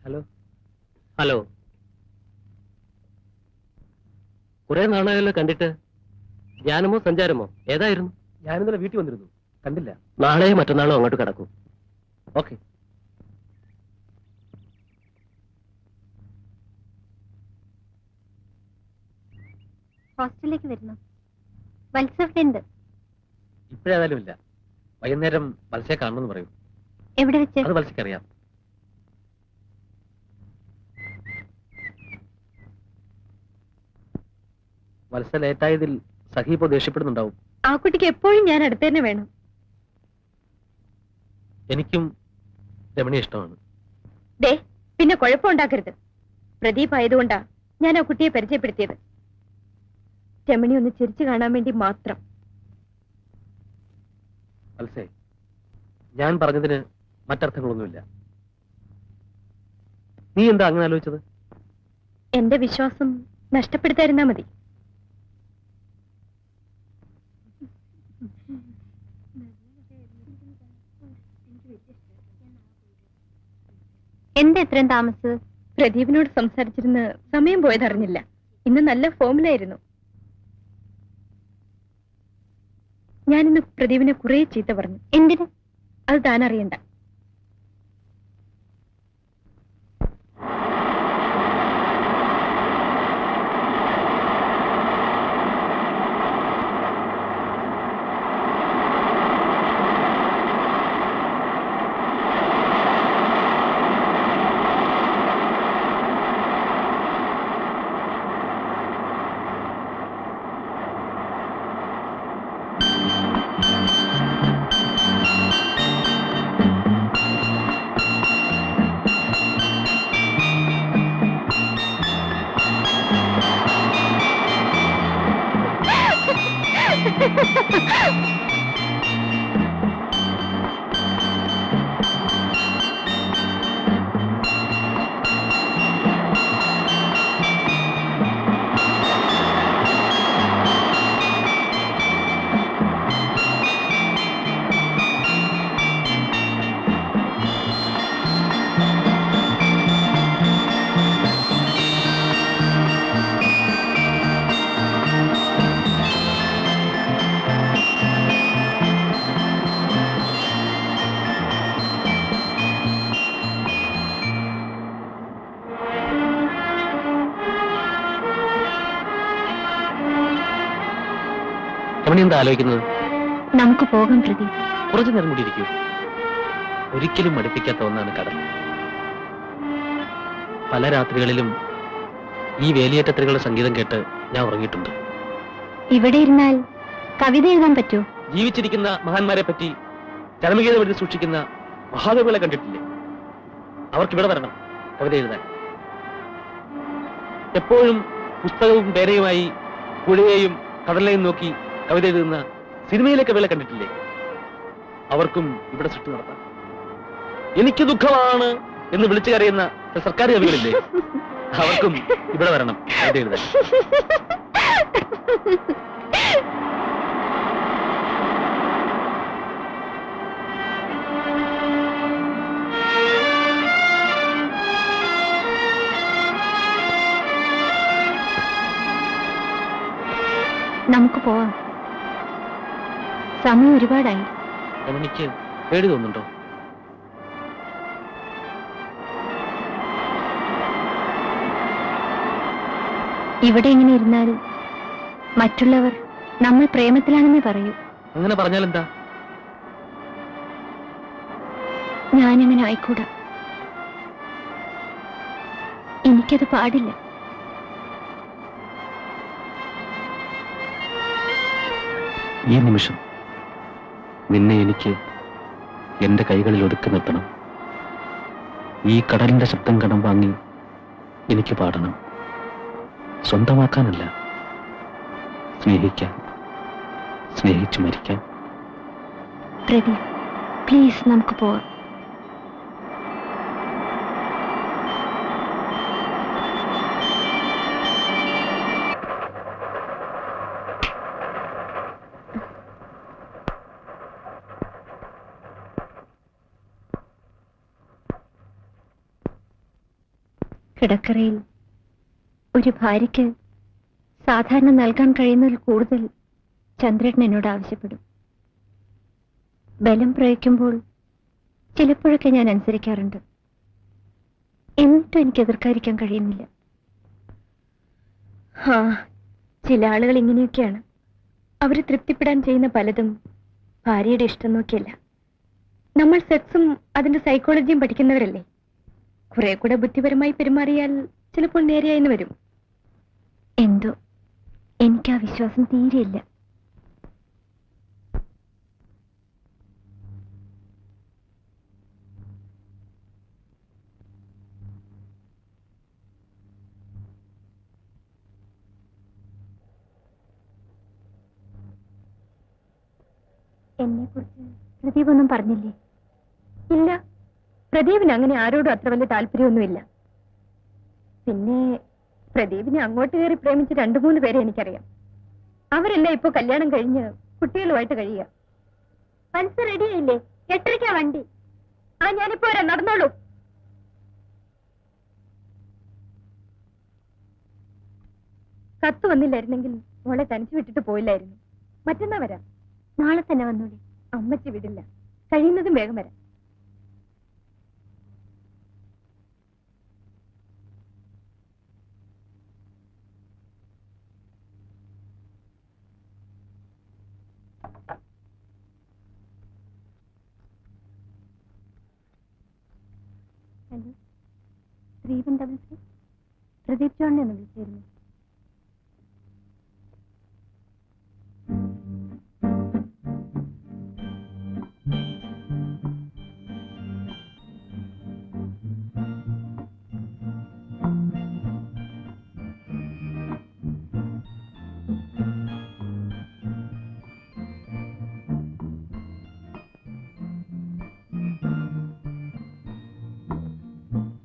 Hello hello, കുറെ നാളായല്ലോ കണ്ടിട്ട്. ധ്യാനമോ സഞ്ചാരമോ ഏതായിരുന്നു? ഞാനിന്നലെ വീട്ടിൽ വന്നിരുന്നു, കണ്ടില്ല. നാളെയോ മറ്റന്നാളോ അങ്ങോട്ട് കടക്കും. ഓക്കെ. ഹോസ്റ്റലിലേക്ക് വരുന്നു. വത്സവ്യുണ്ട്. ഇപ്പോഴേതായാലും ഇല്ല. വൈകുന്നേരം മത്സ്യ കാണണമെന്ന് പറയൂ. എവിടെ വെച്ച്? അത് മത്സ്യക്കറിയാം. മത്സ്യ ലേറ്റായതിൽ സഹീപോ ദേഷ്യപ്പെടുന്നുണ്ടാവും. ആ കുട്ടിക്ക് എപ്പോഴും ഞാൻ അടുത്ത് തന്നെ വേണം. എനിക്കും രമണി ഇഷ്ടമാണ്. ദേ, പിന്നെ കുഴപ്പമുണ്ടാക്കരുത്. പ്രദീപ് ആയതുകൊണ്ടാ ഞാൻ ആ കുട്ടിയെ പരിചയപ്പെടുത്തിയത്. രമണി ഒന്ന് ചിരിച്ചു കാണാൻ വേണ്ടി മാത്രം. മത്സ്യേ, ഞാൻ പറഞ്ഞതിന് മറ്റർത്ഥങ്ങളൊന്നുമില്ല. നീ എന്താ അങ്ങനെ ആലോചിച്ചത്? എന്റെ വിശ്വാസം നഷ്ടപ്പെടുത്താതിരുന്നാ മതി. എന്താ എത്രയും താമസിച്ചത്? പ്രദീപിനോട് സംസാരിച്ചിരുന്ന് സമയം പോയതറിഞ്ഞില്ല. ഇന്ന് നല്ല ഫോമിലായിരുന്നു. ഞാനിന്ന് പ്രദീപിനെ കുറെ ചീത്ത പറഞ്ഞു. എന്തിന്? അത് താൻ അറിയണ്ട. രമണി എന്താ ആലോചിക്കുന്നത്? നമുക്ക് പോകാം പ്രദീപ്. കുറച്ചു നേരം കൂടി ഇരിക്കൂ. ഒരിക്കലും മടുപ്പിക്കാത്ത ഒന്നാണ് കടൽ. പല രാത്രികളിലും ഈ വേലിയേറ്റത്രികളുടെ സംഗീതം കേട്ട് ഞാൻ ഉറങ്ങിയിട്ടുണ്ട്. ഇവിടെ ഇരുന്നാൽ കവിത എഴുതാൻ പറ്റുമോ? ജീവിച്ചിരിക്കുന്ന മഹാന്മാരെ പറ്റി ചരമഗീതം എഴുതി സൂക്ഷിക്കുന്ന മഹാകവികളെ കണ്ടിട്ടില്ലേ? അവർക്ക് ഇവിടെ വരണം കവിത എഴുതാൻ. എപ്പോഴും പുസ്തകവും പേനയുമായി പുഴയെയും കടലിനെയും നോക്കി കവിത എഴുതുന്ന സിനിമയിലെ കവികളെ കണ്ടിട്ടില്ലേ? അവർക്കും ഇവിടെ സൃഷ്ടി നടത്താം. എനിക്ക് ദുഃഖമാണ് എന്ന് വിളിച്ചു കരയുന്ന സർക്കാർ കവികളില്ലേ? അവർക്കും ഇവിടെ വരണം കവിത എഴുതാൻ. നമുക്ക് പോവാം. സമയം ഒരുപാടായി. രമണിക്ക് പേടി തോന്നുന്നുണ്ടോ? ഇവിടെ ഇങ്ങനെ ഇരുന്നാൽ മറ്റുള്ളവർ നമ്മൾ പ്രേമത്തിലാണെന്നേ പറയൂ. അങ്ങനെ പറഞ്ഞാൽ എന്താ? ഞാനങ്ങനെ ആയിക്കൂടാ. എനിക്കത് പാടില്ല. ഈ നിമിഷം നിന്നെ എനിക്ക് എന്റെ കൈകളിൽ ഒതുക്കി നിർത്തണം. ഈ കടലിന്റെ ശബ്ദം കടം വാങ്ങി എനിക്ക് പാടണം. സ്വന്തമാക്കാനല്ല, സ്നേഹിക്കാൻ, സ്നേഹിച്ചു മരിക്കാൻ. പ്രദീപ്, പ്ലീസ് നമുക്ക് പോവാം. കിടക്കറയിൽ ഒരു ഭാര്യയ്ക്ക് സാധാരണ നൽകാൻ കഴിയുന്നതിൽ കൂടുതൽ ചന്ദ്രേട്ടൻ എന്നോട് ആവശ്യപ്പെടും. ബലം പ്രയോഗിക്കുമ്പോൾ ചിലപ്പോഴൊക്കെ ഞാൻ അനുസരിക്കാറുണ്ട്. എന്നിട്ടും എനിക്ക് എതിർക്കാതിരിക്കാൻ കഴിയുന്നില്ല. ചില ആളുകൾ ഇങ്ങനെയൊക്കെയാണ്. അവര് തൃപ്തിപ്പെടാൻ ചെയ്യുന്ന പലതും ഭാര്യയുടെ ഇഷ്ടം നോക്കിയല്ല. നമ്മൾ സെക്സും അതിന്റെ സൈക്കോളജിയും പഠിക്കുന്നവരല്ലേ. കുറെ കൂടെ ബുദ്ധിപരമായി പെരുമാറിയാൽ ചിലപ്പോൾ നേരെയായിന്ന് വരും. എന്തോ എനിക്ക് ആ വിശ്വാസം തീരെയില്ല. എന്നെ കുറിച്ച് പ്രദീപ് ഒന്നും പറഞ്ഞില്ലേ? ഇല്ല, പ്രദീപിന് അങ്ങനെ ആരോടും അത്ര വലിയ താല്പര്യമൊന്നുമില്ല. പിന്നെ പ്രദീപിനെ അങ്ങോട്ട് കയറി പ്രേമിച്ച് 2-3 പേരെ എനിക്കറിയാം. അവരെല്ലാം ഇപ്പൊ കല്യാണം കഴിഞ്ഞ് കുട്ടികളുമായിട്ട് കഴിയുക. പൾസ് റെഡിയായില്ലേ? 8:30 വണ്ടി. ഞാനിപ്പോ വരാം, നടന്നോളൂ. കത്ത് വന്നില്ലായിരുന്നെങ്കിൽ മോളെ തനിച്ചു വിട്ടിട്ട് പോയില്ലായിരുന്നു. മറ്റന്നാ വരാം. നാളെ തന്നെ വന്നോളി. അമ്മച്ചി വിടില്ല. കഴിയുന്നതും വേഗം വരാം. ഹലോ, 3133 പ്രദീപ് ജോണിനെ ഒന്ന് വിളിച്ചിരുന്നു.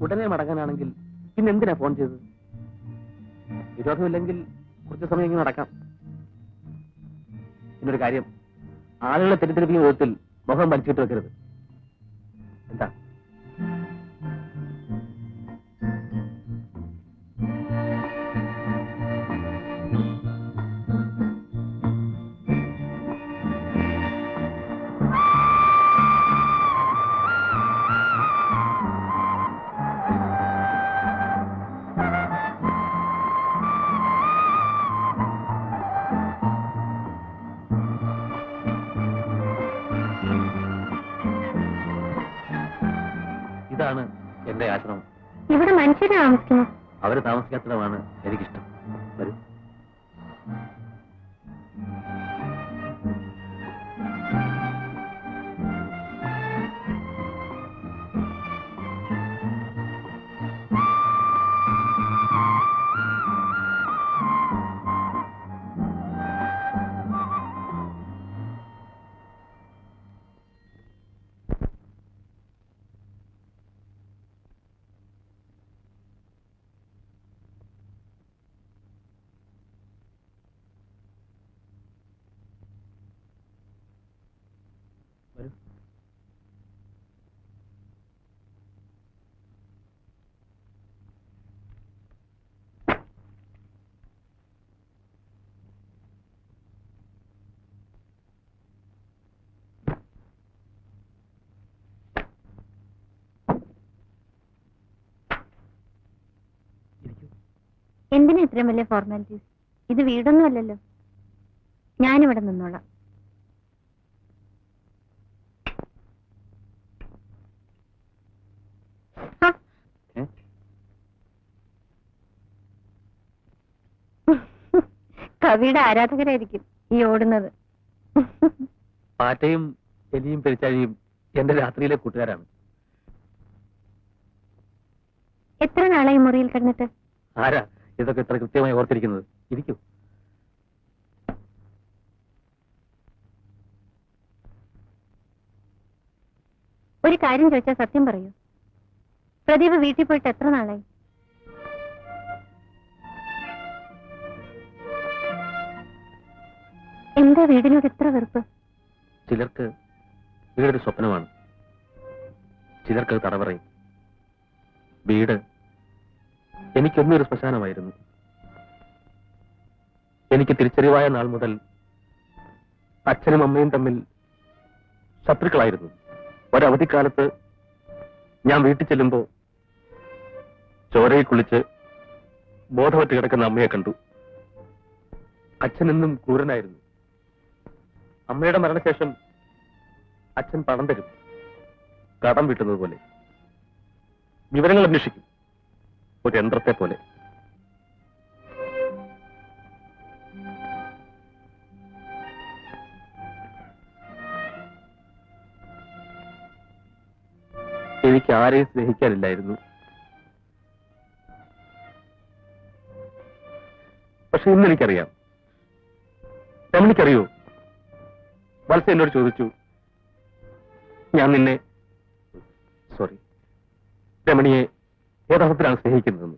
ഉടനെ മടങ്ങാനാണെങ്കിൽ പിന്നെ എന്തിനാ ഫോൺ ചെയ്തത്? വിരോധമില്ലെങ്കിൽ കുറച്ച് സമയം ഇങ്ങനെ നടക്കാം. പിന്നൊരു കാര്യം, ആളുകളെ തെറ്റിദ്ധരിപ്പിക്കുന്ന വിധത്തിൽ മുഖം വലിച്ചിട്ട് വെക്കരുത്. എന്താ? ഇതാണ് എന്റെ ആശ്രമം. ഇവിടെ മനുഷ്യരെ താമസിക്കുന്നു. അവര് താമസിക്കാത്തതാണ് എനിക്കിഷ്ടം. വരൂ. എന്തിനാ ഇത്രയും വലിയ ഫോർമാലിറ്റീസ്? ഇത് വീടൊന്നും അല്ലല്ലോ. ഞാനിവിടെ നിന്നോളാം. കവിയുടെ ആരാധകരായിരിക്കും ഈ ഓടുന്നത്. പാറ്റയും എലിയും പെരിച്ചാഴിയും എന്റെ രാത്രിയിലെ കൂട്ടുകാരാണ്. എത്ര നാളായി മുറിയിൽ കിടന്നിട്ട്? ആരാ ഇതൊക്കെ ഇത്ര കൃത്യമായി ഓർത്തിരിക്കുന്നത്? ഇരിക്കൂ. ഒരു കാര്യം ചോദിച്ചാൽ സത്യം പറയൂ. പ്രദീപ് വീട്ടിൽ പോയിട്ട് എത്ര നാളായി? എന്താ വീടിനോട് എത്ര വെറുപ്പ്? ചിലർക്ക് വീടൊരു സ്വപ്നമാണ്, ചിലർക്ക് തടവറയും. വീട് എനിക്കൊന്നും ഒരു ശ്മശാനമായിരുന്നു. എനിക്ക് തിരിച്ചറിവായ നാൾ മുതൽ അച്ഛനും അമ്മയും തമ്മിൽ ശത്രുക്കളായിരുന്നു. ഒരവധിക്കാലത്ത് ഞാൻ വീട്ടിൽ ചെല്ലുമ്പോ ചോരയിൽ കുളിച്ച് ബോധവറ്റ് കിടക്കുന്ന അമ്മയെ കണ്ടു. അച്ഛനെന്നും ക്രൂരനായിരുന്നു. അമ്മയുടെ മരണശേഷം അച്ഛൻ പണം തരും, കടം വീട്ടുന്നത് പോലെ. വിവരങ്ങൾ അന്വേഷിക്കും, ഒരു യന്ത്രത്തെ പോലെ. എനിക്ക് ആരെയും സ്നേഹിക്കാനില്ലായിരുന്നു. പക്ഷെ ഇന്നെനിക്കറിയാം. രമണിക്കറിയോ? വത്സ എന്നോട് ചോദിച്ചു, ഞാൻ നിന്നെ രമണിയെ യഥാർത്ഥത്തിലാണ് സ്നേഹിക്കുന്നതെന്ന്.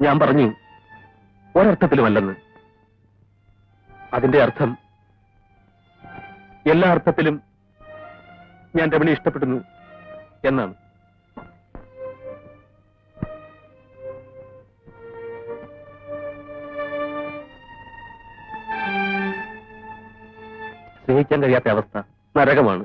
ഞാൻ പറഞ്ഞു, ഒരർത്ഥത്തിലുമല്ലെന്ന്. അതിന്റെ അർത്ഥം എല്ലാ അർത്ഥത്തിലും ഞാൻ രമണിയെ ഇഷ്ടപ്പെടുന്നു എന്നാണ്. സ്നേഹിക്കാൻ കഴിയാത്ത അവസ്ഥ നരകമാണ്.